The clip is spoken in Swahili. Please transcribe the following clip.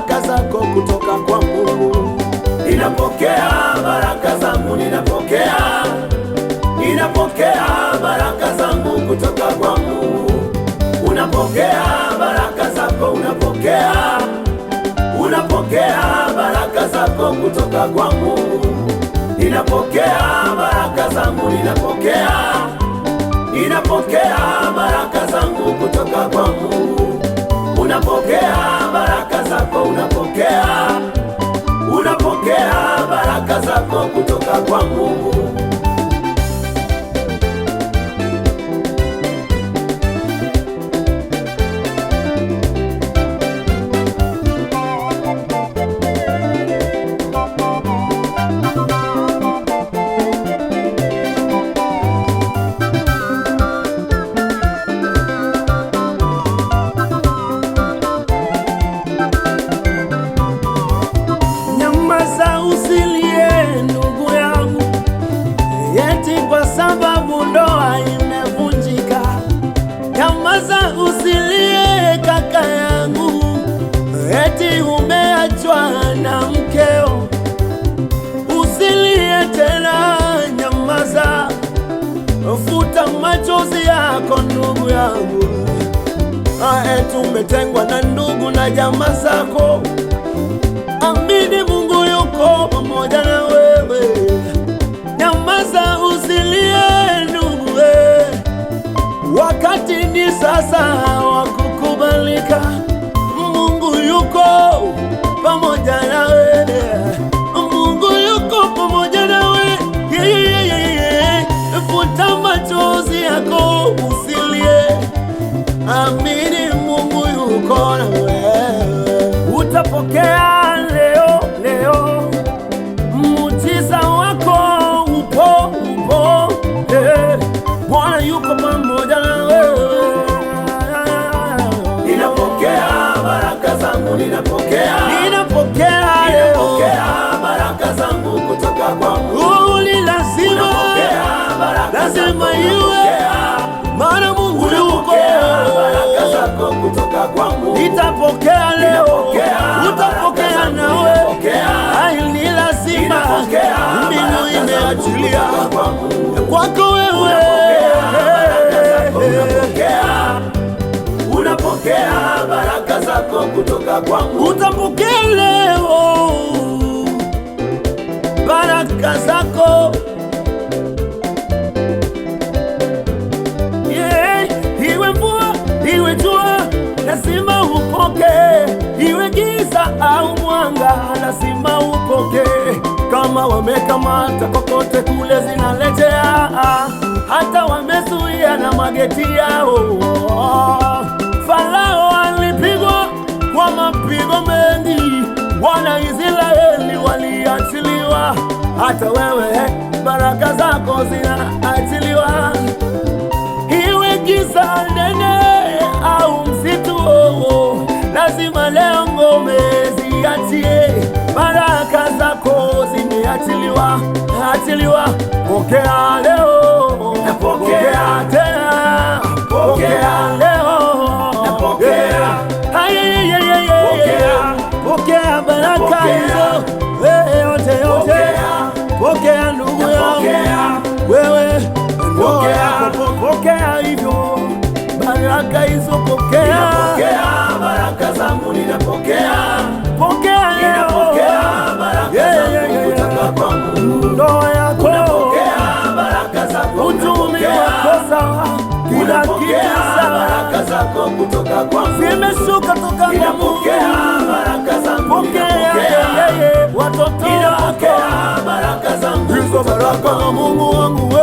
baraka zako kutoka kwa Mungu. Ninapokea baraka zangu, ninapokea baraka zangu kutoka kwa Mungu. Unapokea baraka zako, unapokea baraka zako kutoka kwa Mungu. Ninapokea baraka zangu, ninapokea baraka zangu kutoka kwa Mungu. Unapokea baraka zako, unapokea baraka zako kutoka kwa Mungu. Usilie ndugu yangu, eti kwa sababu ndoa imevunjika. Nyamaza usilie kaka yangu, eti umeachwa na mkeo. Usilie tena, nyamaza, futa machozi yako ndugu yangu. Eti umetengwa na ndugu na jamaa zako. Amini Mungu yuko pamoja na wewe. Nyamaza usilie ndugu, wakati ni sasa wa kukubalika. Mungu yuko pamoja na wewe, Mungu yuko pamoja na wewe. Futa machozi yako usilie, amini Mungu yuko na wewe. Utapokea muujiza wako, upo Bwana yuko pamoja na wewe. Ninapokea baraka zangu, ninapokea baraka zangu kutoka kwa Mungu. Lazima iwe, maana Mungu yuko. Baraka zako kutoka kwa Mungu nitapokea leo, utapokea nawe. Ni lazima, mbingu imeachilia kwako wewe. Unapokea baraka zako kutoka kwa Mungu, utapokea leo baraka zako. Iwe mvua iwe jua, lazima upokee. Iwe giza au mwanga, lazima upokee. Kama wamekamata kokote kule zinaletea, hata wamezuia na mageti yao. Farao alipigwa kwa mapigo mengi, wana Israeli waliachiliwa. Hata wewe baraka zako zinaachiliwa. Iwe giza nene au msitu, lazima leo ngome ziachie. Baraka zako zimeachiliwa, pokea leo, napokea tena, pokea leo, napokea. Pokea baraka hizo, yote, pokea ndugu yangu, wewe pokea hivyo baraka hizo, pokea. Ninapokea baraka zangu, ninapokea baraka zangu kutoka kwa Mungu. Ndoa yako, unapokea baraka zako, uchumi wako sawa, kila kitu sawa. Baraka zako kutoka kwa Mungu zimeshuka toka kwa Mungu. Ninapokea baraka zangu, watoto, ninapokea baraka zangu, hizo baraka za Mungu wangu.